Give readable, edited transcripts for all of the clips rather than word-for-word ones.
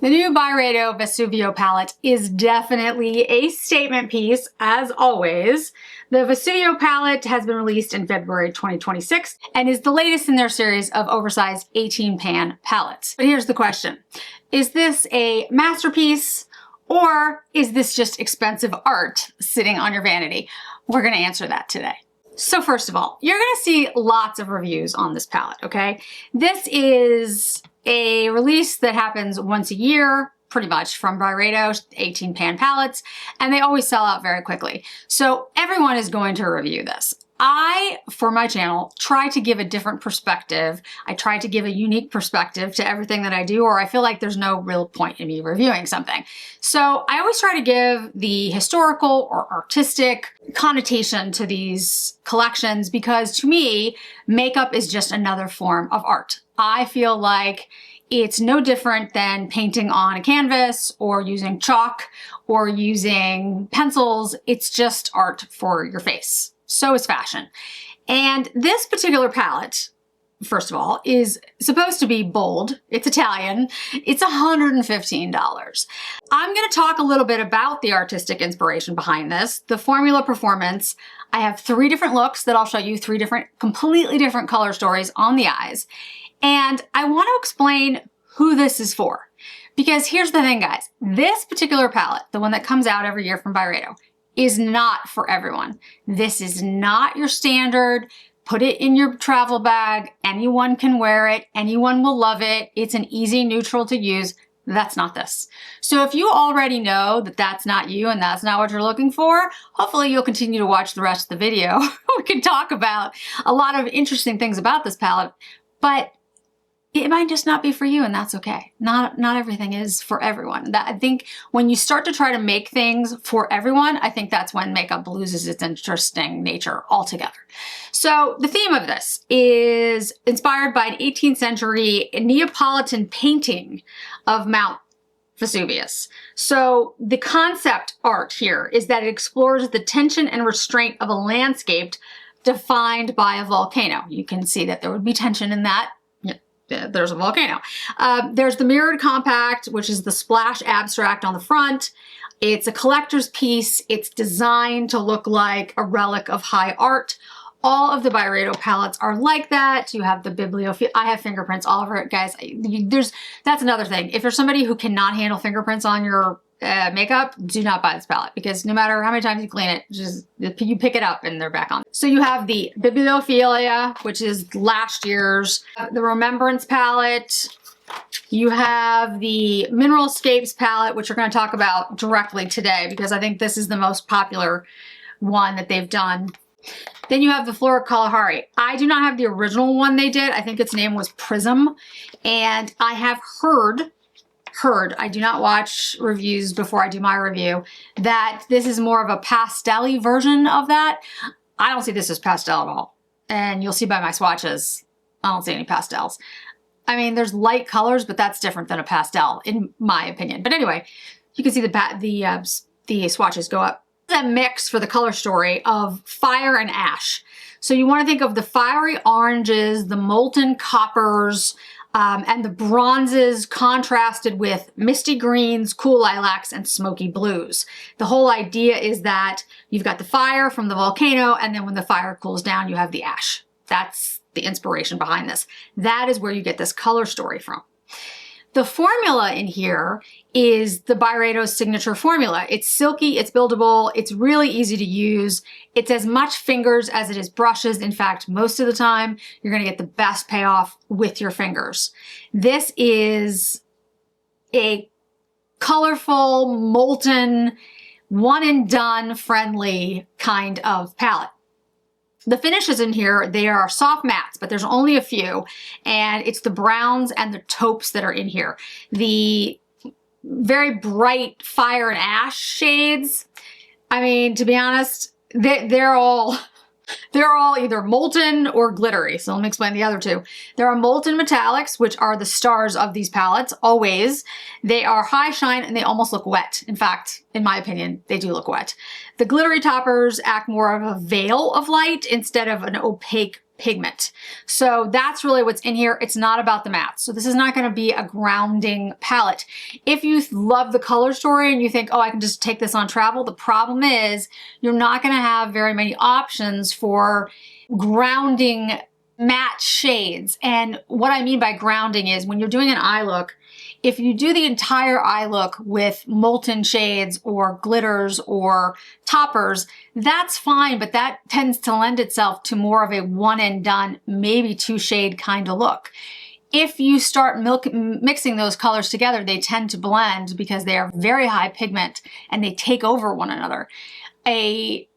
The new Byredo Vesuvio palette is definitely a statement piece, as always. The Vesuvio palette has been released in February 2026 and is the latest in their series of oversized 18-pan palettes. But here's the question. Is this a masterpiece or is this just expensive art sitting on your vanity? We're going to answer that today. So first of all, you're going to see lots of reviews on this palette, okay? This is a release that happens once a year, pretty much, from Byredo, 18-pan palettes, and they always sell out very quickly. So everyone is going to review this. I, for my channel, try to give a different perspective. I try to give a unique perspective to everything that I do, or I feel like there's no real point in me reviewing something. So I always try to give the historical or artistic connotation to these collections because to me, makeup is just another form of art. I feel like it's no different than painting on a canvas or using chalk or using pencils. It's just art for your face. So is fashion. And this particular palette, first of all, is supposed to be bold. It's Italian. It's $115. I'm going to talk a little bit about the artistic inspiration behind this, the formula performance. I have 3 different looks that I'll show you, 3 completely different color stories on the eyes. And I want to explain who this is for. Because here's the thing, guys. This particular palette, the one that comes out every year from Byredo, is not for everyone. This is not your standard, put it in your travel bag, anyone can wear it, anyone will love it, it's an easy neutral to use. That's not this. So if you already know that that's not you and that's not what you're looking for, hopefully you'll continue to watch the rest of the video. We can talk about a lot of interesting things about this palette, but it might just not be for you, and that's okay. Not everything is for everyone. I think when you start to try to make things for everyone, I think that's when makeup loses its interesting nature altogether. So the theme of this is inspired by an 18th century Neapolitan painting of Mount Vesuvius. So the concept art here is that it explores the tension and restraint of a landscape defined by a volcano. You can see that there would be tension in that. There's a volcano. There's the mirrored compact, which is the splash abstract on the front. It's a collector's piece. It's designed to look like a relic of high art. All of the Byredo palettes are like that. You have the bibliophilia. I have fingerprints all over it, guys. That's another thing. If you're somebody who cannot handle fingerprints on your makeup, do not buy this palette because no matter how many times you clean it, just you pick it up and they're back on. So you have the bibliophilia, which is last year's, the Remembrance palette. You have the Mineralscapes palette, which we're going to talk about directly today because I think this is the most popular one that they've done. Then you have the Flora Kalahari. I do not have the original one they did. I think its name was Prism. And I have heard, I do not watch reviews before I do my review, that this is more of a pastel-y version of that. I don't see this as pastel at all. And you'll see by my swatches, I don't see any pastels. I mean, there's light colors, but that's different than a pastel, in my opinion. But anyway, you can see the swatches go up. A mix for the color story of fire and ash. So you want to think of the fiery oranges, the molten coppers, and the bronzes contrasted with misty greens, cool lilacs, and smoky blues. The whole idea is that you've got the fire from the volcano, and then when the fire cools down, you have the ash. That's the inspiration behind this. That is where you get this color story from. The formula in here is the Byredo's signature formula. It's silky, it's buildable, it's really easy to use. It's as much fingers as it is brushes. In fact, most of the time, you're gonna get the best payoff with your fingers. This is a colorful, molten, one and done friendly kind of palette. The finishes in here, they are soft mattes, but there's only a few, and it's the browns and the taupes that are in here. The very bright fire and ash shades, I mean, to be honest, they're all either molten or glittery. So let me explain the other two. There are molten metallics, which are the stars of these palettes, always. They are high shine and they almost look wet. In fact, in my opinion, they do look wet. The glittery toppers act more of a veil of light instead of an opaque pigment. So that's really what's in here. It's not about the matte. So this is not going to be a grounding palette. If you love the color story and you think, oh, I can just take this on travel, the problem is you're not going to have very many options for grounding matte shades. And what I mean by grounding is when you're doing an eye look, if you do the entire eye look with molten shades or glitters or toppers, that's fine, but that tends to lend itself to more of a one and done, maybe two shade kind of look. If you start mixing those colors together, they tend to blend because they are very high pigment and they take over one another. A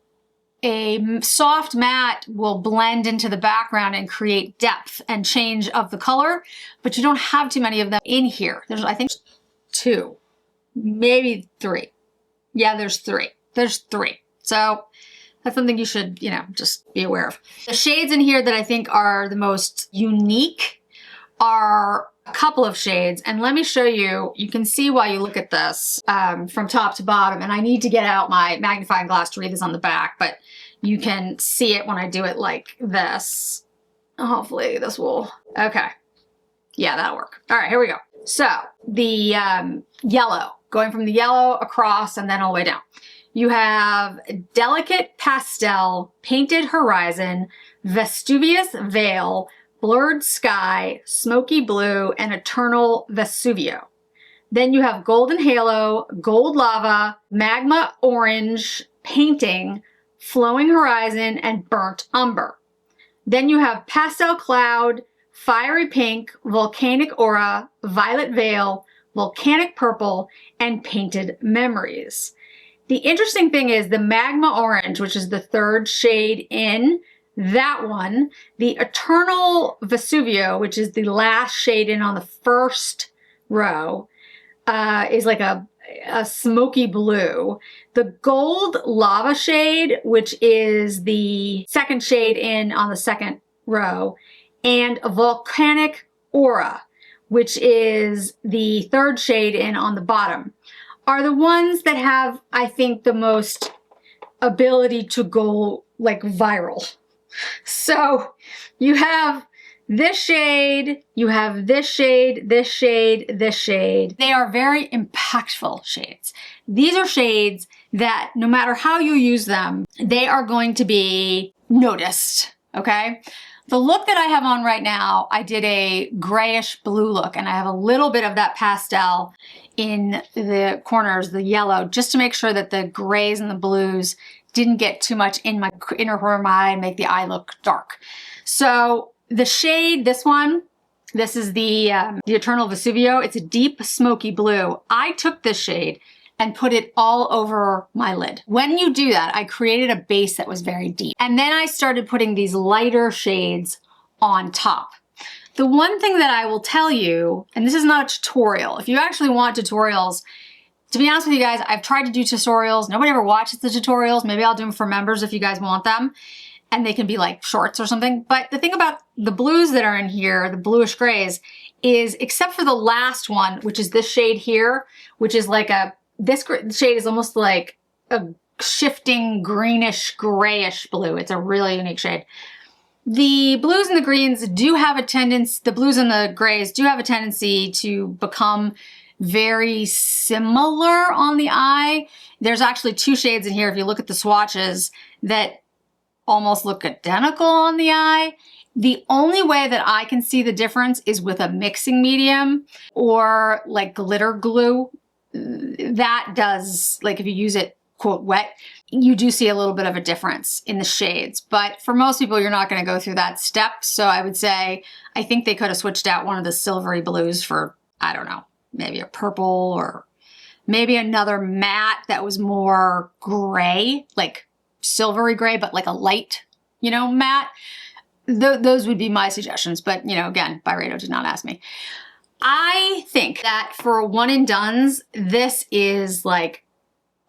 soft matte will blend into the background and create depth and change of the color, but you don't have too many of them in here. There's, I think, 2, maybe 3. Yeah, there's 3. There's 3. So that's something you should, you know, just be aware of. The shades in here that I think are the most unique are a couple of shades, and let me show you. You can see while you look at this from top to bottom, and I need to get out my magnifying glass to read this on the back, but you can see it when I do it like this. Hopefully this will, okay. Yeah, that'll work. All right, here we go. So the yellow, going from the yellow across and then all the way down. You have Delicate Pastel, Painted Horizon, Vesuvius Veil, Blurred Sky, Smoky Blue, and Eternal Vesuvio. Then you have Golden Halo, Gold Lava, Magma Orange, Painting, Flowing Horizon, and Burnt Umber. Then you have Pastel Cloud, Fiery Pink, Volcanic Aura, Violet Veil, Volcanic Purple, and Painted Memories. The interesting thing is the Magma Orange, which is the third shade in that one, the Eternal Vesuvio, which is the last shade in on the first row, is like a smoky blue. The Gold Lava shade, which is the second shade in on the second row, and a Volcanic Aura, which is the third shade in on the bottom, are the ones that have, I think, the most ability to go like viral. So you have this shade, you have this shade, this shade, this shade. They are very impactful shades. These are shades that no matter how you use them, they are going to be noticed, okay? The look that I have on right now, I did a grayish blue look, and I have a little bit of that pastel in the corners, the yellow, just to make sure that the grays and the blues didn't get too much in my inner corner of my eye and make the eye look dark. So the shade, this one, this is the Eternal Vesuvio. It's a deep smoky blue. I took this shade and put it all over my lid. When you do that, I created a base that was very deep. And then I started putting these lighter shades on top. The one thing that I will tell you, and this is not a tutorial, if you actually want tutorials, to be honest with you guys, I've tried to do tutorials. Nobody ever watches the tutorials. Maybe I'll do them for members if you guys want them. And they can be like shorts or something. But the thing about the blues that are in here, the bluish grays, is except for the last one, which is this shade here, which is like this shade is almost like a shifting greenish grayish blue. It's a really unique shade. The blues and the greens do have a tendency, the blues and the grays do have a tendency to become very similar on the eye. There's actually 2 shades in here, if you look at the swatches, that almost look identical on the eye. The only way that I can see the difference is with a mixing medium or like glitter glue. That does, like if you use it, quote, wet, you do see a little bit of a difference in the shades. But for most people, you're not going to go through that step. So I would say, I think they could have switched out one of the silvery blues for, I don't know, maybe a purple or maybe another matte that was more gray, like silvery gray, but like a light, you know, matte. Those would be my suggestions. But, you know, again, Byredo did not ask me. I think that for one and dones, this is like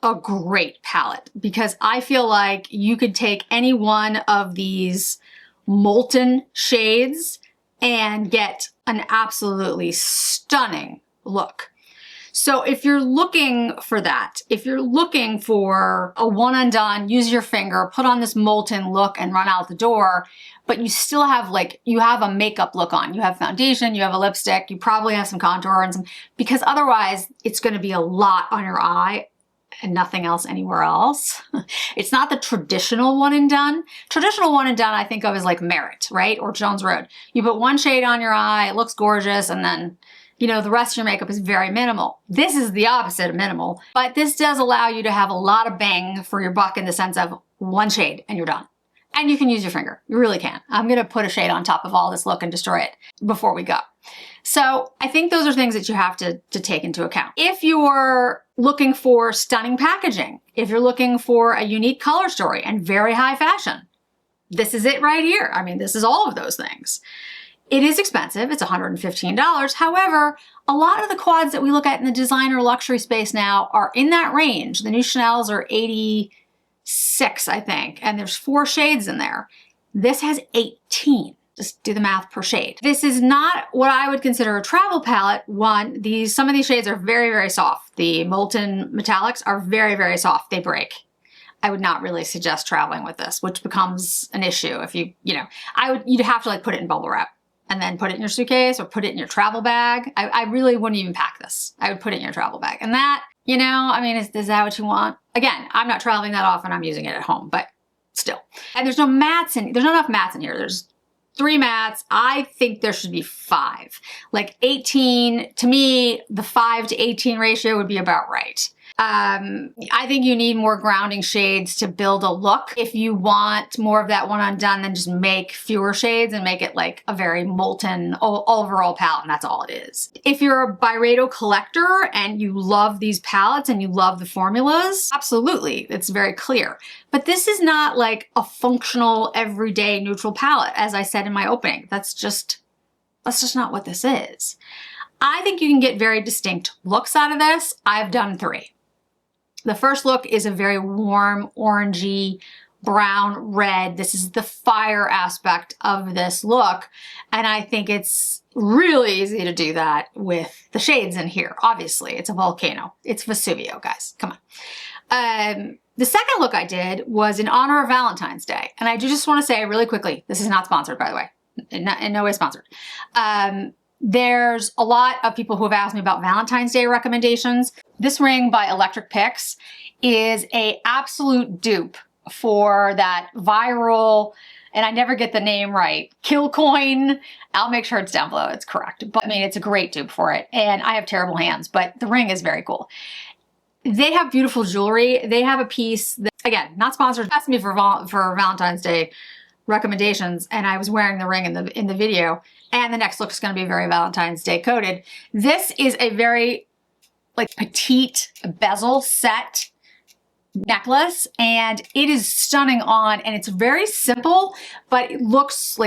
a great palette because I feel like you could take any one of these molten shades and get an absolutely stunning look. So if you're looking for that, if you're looking for a one and done, use your finger, put on this molten look and run out the door, but you still have you have a makeup look on, you have foundation, you have a lipstick, you probably have some contour and some, because otherwise it's going to be a lot on your eye and nothing else anywhere else. It's not the traditional one and done. Traditional one and done I think of as like Merit, right? Or Jones Road. You put one shade on your eye, it looks gorgeous, and then, you know, the rest of your makeup is very minimal. This is the opposite of minimal, but this does allow you to have a lot of bang for your buck in the sense of one shade and you're done. And you can use your finger. You really can. I'm going to put a shade on top of all this look and destroy it before we go. So I think those are things that you have to take into account. If you're looking for stunning packaging, if you're looking for a unique color story and very high fashion, this is it right here. I mean, this is all of those things. It is expensive. It's $115. However, a lot of the quads that we look at in the designer luxury space now are in that range. The new Chanel's are 86, I think, and there's 4 shades in there. This has 18. Just do the math per shade. This is not what I would consider a travel palette. One, some of these shades are very, very soft. The molten metallics are very, very soft. They break. I would not really suggest traveling with this, which becomes an issue if you'd have to like put it in bubble wrap and then put it in your suitcase or put it in your travel bag. I really wouldn't even pack this. I would put it in your travel bag. And that, you know, I mean, is that what you want? Again, I'm not traveling that often. I'm using it at home, but still. And there's no mattes there's not enough mattes in here. There's 3 mattes. I think there should be 5. Like 18, to me, the 5 to 18 ratio would be about right. I think you need more grounding shades to build a look. If you want more of that one undone, then just make fewer shades and make it like a very molten overall palette, and that's all it is. If you're a Byredo collector and you love these palettes and you love the formulas, absolutely, it's very clear. But this is not like a functional, everyday neutral palette, as I said in my opening. That's just not what this is. I think you can get very distinct looks out of this. I've done 3. The first look is a very warm, orangey, brown, red. This is the fire aspect of this look. And I think it's really easy to do that with the shades in here. Obviously, it's a volcano. It's Vesuvio, guys. Come on. The second look I did was in honor of Valentine's Day. And I do just want to say really quickly, this is not sponsored, by the way. In no way sponsored. There's a lot of people who have asked me about Valentine's Day recommendations. This ring by Electric Picks is a absolute dupe for that viral, and I never get the name right, Kill Coin. I'll make sure it's down below, it's correct. But I mean, it's a great dupe for it. And I have terrible hands, but the ring is very cool. They have beautiful jewelry. They have a piece that, again, not sponsored, asked me for Valentine's Day recommendations, and I was wearing the ring in the video, and the next look is going to be very Valentine's Day coded. This is a very like petite bezel set necklace, and it is stunning on, and it's very simple, but it looks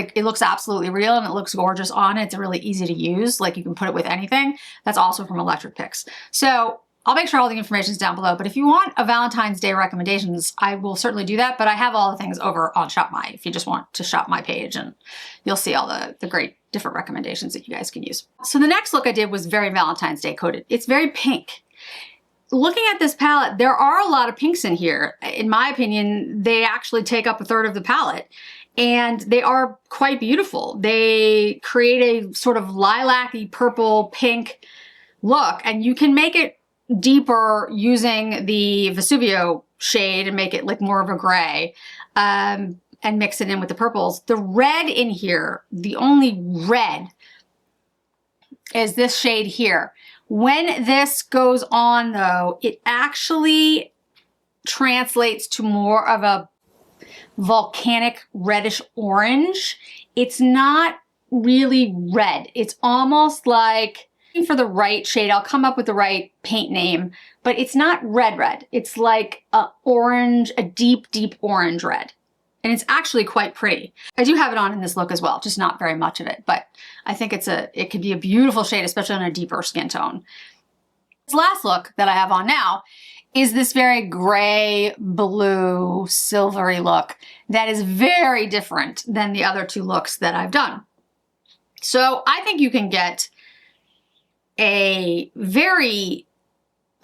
absolutely real, and it looks gorgeous on. It's really easy to use. Like, you can put it with anything. That's also from Electric Picks. So I'll make sure all the information is down below, but if you want a Valentine's Day recommendations, I will certainly do that, but I have all the things over on Shop My, if you just want to shop my page, and you'll see all the great different recommendations that you guys can use. So the next look I did was very Valentine's Day coded. It's very pink. Looking at this palette, there are a lot of pinks in here. In my opinion, they actually take up 1/3 of the palette, and they are quite beautiful. They create a sort of lilac-y purple pink look, and you can make it deeper using the Vesuvio shade and make it like more of a gray, and mix it in with the purples. The red in here, the only red is this shade here. When this goes on though, it actually translates to more of a volcanic reddish orange. It's not really red. It's almost like, for the right shade, I'll come up with the right paint name, but it's not red. It's like a orange, a deep, deep orange red. And it's actually quite pretty. I do have it on in this look as well, just not very much of it, but I think it could be a beautiful shade, especially on a deeper skin tone. This last look that I have on now is this very gray, blue, silvery look that is very different than the other 2 looks that I've done. So I think you can get a very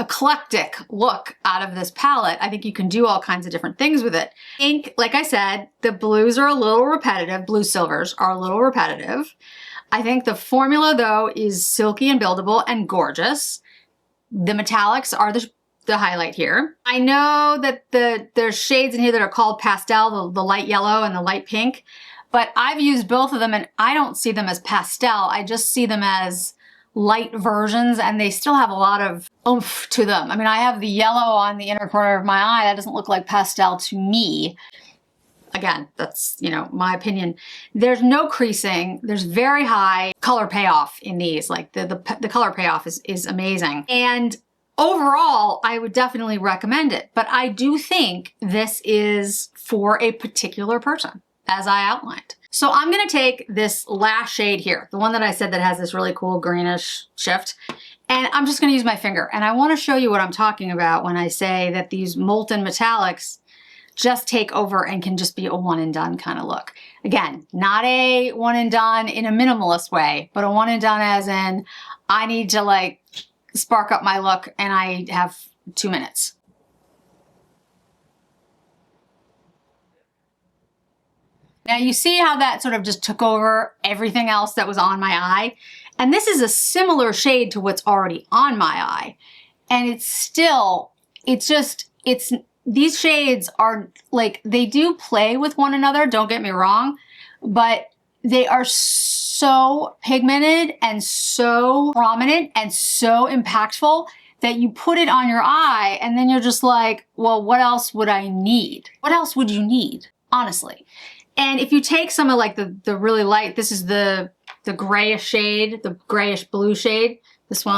eclectic look out of this palette. I think you can do all kinds of different things with it. Ink, like I said, the blues are a little repetitive. Blue silvers are a little repetitive. I think the formula, though, is silky and buildable and gorgeous. The metallics are the highlight here. I know that there's shades in here that are called pastel, the light yellow and the light pink, but I've used both of them and I don't see them as pastel. I just see them as light versions, and they still have a lot of oomph to them. I mean, I have the yellow on the inner corner of my eye. That doesn't look like pastel to me. Again, that's, you know, my opinion. There's no creasing. There's very high color payoff in these. Like the color payoff is amazing. And overall, I would definitely recommend it. But I do think this is for a particular person, as I outlined. So I'm gonna take this last shade here, the one that I said that has this really cool greenish shift, and I'm just gonna use my finger. And I wanna show you what I'm talking about when I say that these molten metallics just take over and can just be a one and done kind of look. Again, not a one and done in a minimalist way, but a one and done as in, I need to like spark up my look and I have 2 minutes. Now you see how that sort of just took over everything else that was on my eye? And this is a similar shade to what's already on my eye. And it's still, these shades are like, they do play with one another, don't get me wrong, but they are so pigmented and so prominent and so impactful that you put it on your eye and then you're just like, well, what else would I need? What else would you need, honestly? And if you take some of like the really light, this is the grayish shade, the grayish blue shade, this one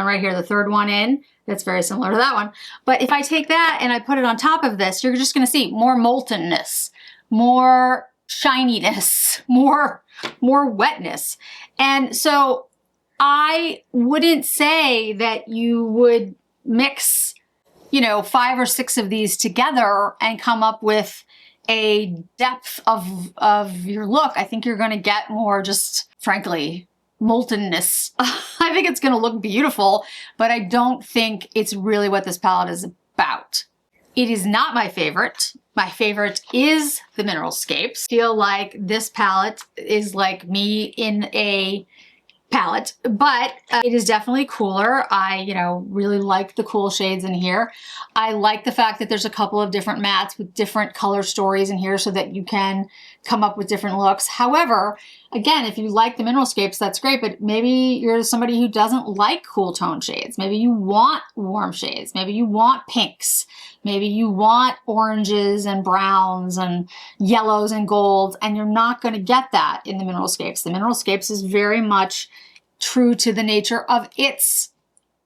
right here, the third one in, that's very similar to that one. But if I take that and I put it on top of this, you're just gonna see more moltenness, more shininess, more wetness. And so I wouldn't say that you would mix, you know, 5 or 6 of these together and come up with a depth of your look. I think you're gonna get more just, frankly, moltenness. I think it's gonna look beautiful, but I don't think it's really what this palette is about. It is not my favorite. My favorite is the Mineralscapes. I feel like this palette is like me in a palette, but it is definitely cooler. I, you know, really like the cool shades in here. I like the fact that there's a couple of different mattes with different color stories in here so that you can come up with different looks. However, again, if you like the Mineralscapes, that's great, but maybe you're somebody who doesn't like cool tone shades. Maybe you want warm shades. Maybe you want pinks. Maybe you want oranges and browns and yellows and golds, and you're not going to get that in the Mineralscapes. The Mineralscapes is very much true to the nature of its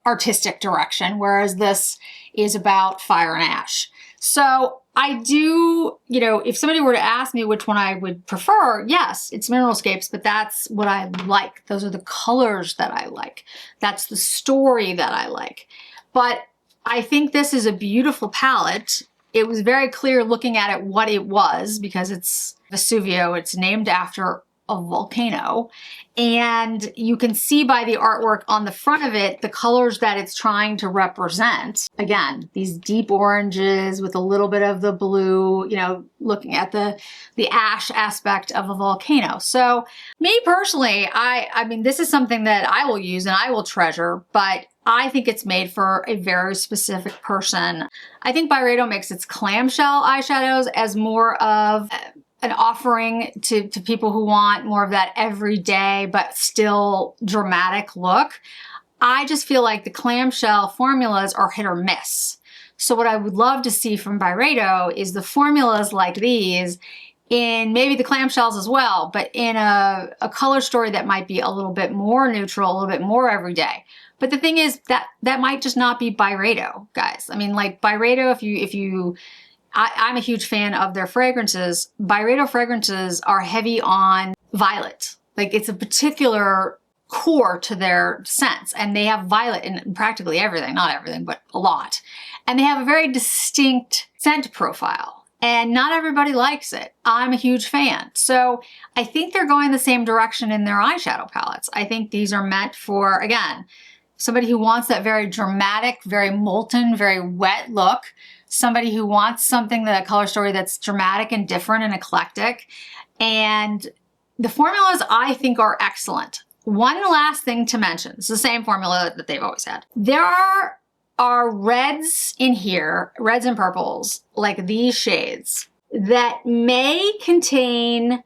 artistic direction, whereas this is about fire and ash. So I do, you know, if somebody were to ask me which one I would prefer, yes, it's Mineralscapes, but that's what I like. Those are the colors that I like. That's the story that I like. But I think this is a beautiful palette. It was very clear looking at it what it was, because it's Vesuvio. It's named after a volcano. And you can see by the artwork on the front of it, the colors that it's trying to represent. Again, these deep oranges with a little bit of the blue, you know, looking at the ash aspect of a volcano. So me personally, I mean, this is something that I will use and I will treasure, but I think it's made for a very specific person. I think Byredo makes its clamshell eyeshadows as more of an offering to people who want more of that everyday but still dramatic look. I just feel like the clamshell formulas are hit or miss. So what I would love to see from Byredo is the formulas like these in maybe the clamshells as well, but in a color story that might be a little bit more neutral, a little bit more everyday. But the thing is that might just not be Byredo, guys. I mean, like Byredo, I'm a huge fan of their fragrances. Byredo fragrances are heavy on violet. Like, it's a particular core to their scents, and they have violet in practically everything, not everything, but a lot. And they have a very distinct scent profile, and not everybody likes it. I'm a huge fan. So I think they're going the same direction in their eyeshadow palettes. I think these are meant for, again, somebody who wants that very dramatic, very molten, very wet look, somebody who wants something, that color story that's dramatic and different and eclectic. And the formulas I think are excellent. One last thing to mention, it's the same formula that they've always had. There are reds in here, reds and purples, like these shades, that may contain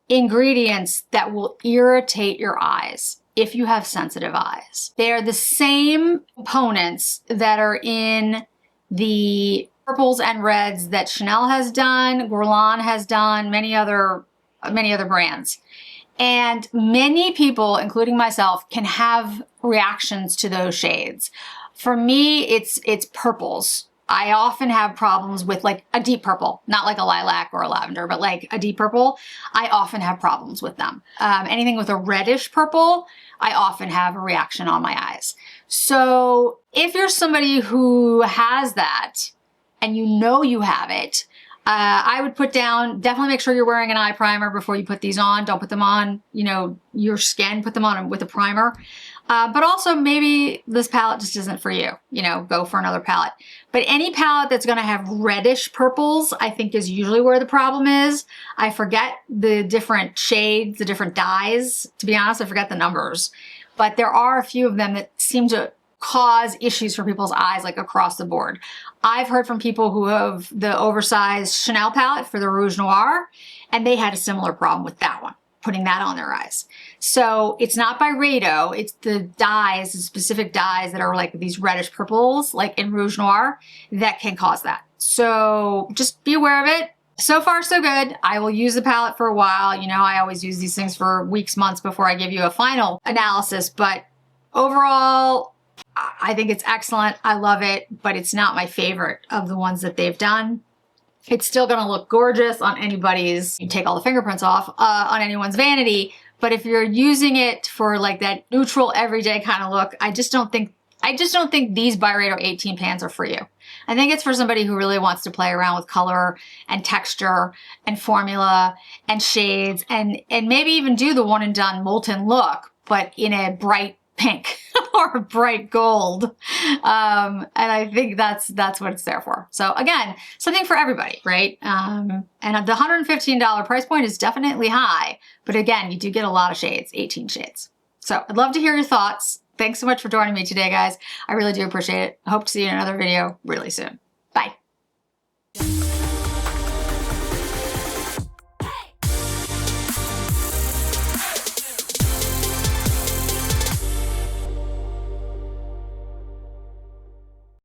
ingredients that will irritate your eyes if you have sensitive eyes. They are the same components that are in the purples and reds that Chanel has done, Guerlain has done, many other brands. And many people, including myself, can have reactions to those shades. For me, it's purples. I often have problems with like a deep purple, not like a lilac or a lavender, but like a deep purple. I often have problems with them. Anything with a reddish purple, I often have a reaction on my eyes. So if you're somebody who has that and you know you have it, I would put down, definitely make sure you're wearing an eye primer before you put these on. Don't put them on, you know, your skin, put them on with a primer. But also maybe this palette just isn't for you, you know, go for another palette. But any palette that's gonna have reddish purples, I think is usually where the problem is. I forget the different shades, the different dyes. To be honest, I forget the numbers. But there are a few of them that seem to cause issues for people's eyes, like across the board. I've heard from people who have the oversized Chanel palette for the Rouge Noir, and they had a similar problem with that one, putting that on their eyes. So it's not Byredo, it's the dyes, the specific dyes that are like these reddish purples, like in Rouge Noir, that can cause that. So just be aware of it. So far, so good. I will use the palette for a while. You know, I always use these things for weeks, months before I give you a final analysis, but overall, I think it's excellent. I love it, but it's not my favorite of the ones that they've done. It's still gonna look gorgeous on anybody's, you take all the fingerprints off, on anyone's vanity. But if you're using it for like that neutral everyday kind of look, I just don't think these Byredo 18 pans are for you. I think it's for somebody who really wants to play around with color and texture and formula and shades and maybe even do the one and done molten look, but in a bright pink or bright gold. And I think that's what it's there for. So again, something for everybody, right? And the $115 price point is definitely high, but again, you do get a lot of shades, 18 shades. So I'd love to hear your thoughts. Thanks so much for joining me today, guys. I really do appreciate it. I hope to see you in another video really soon. Bye.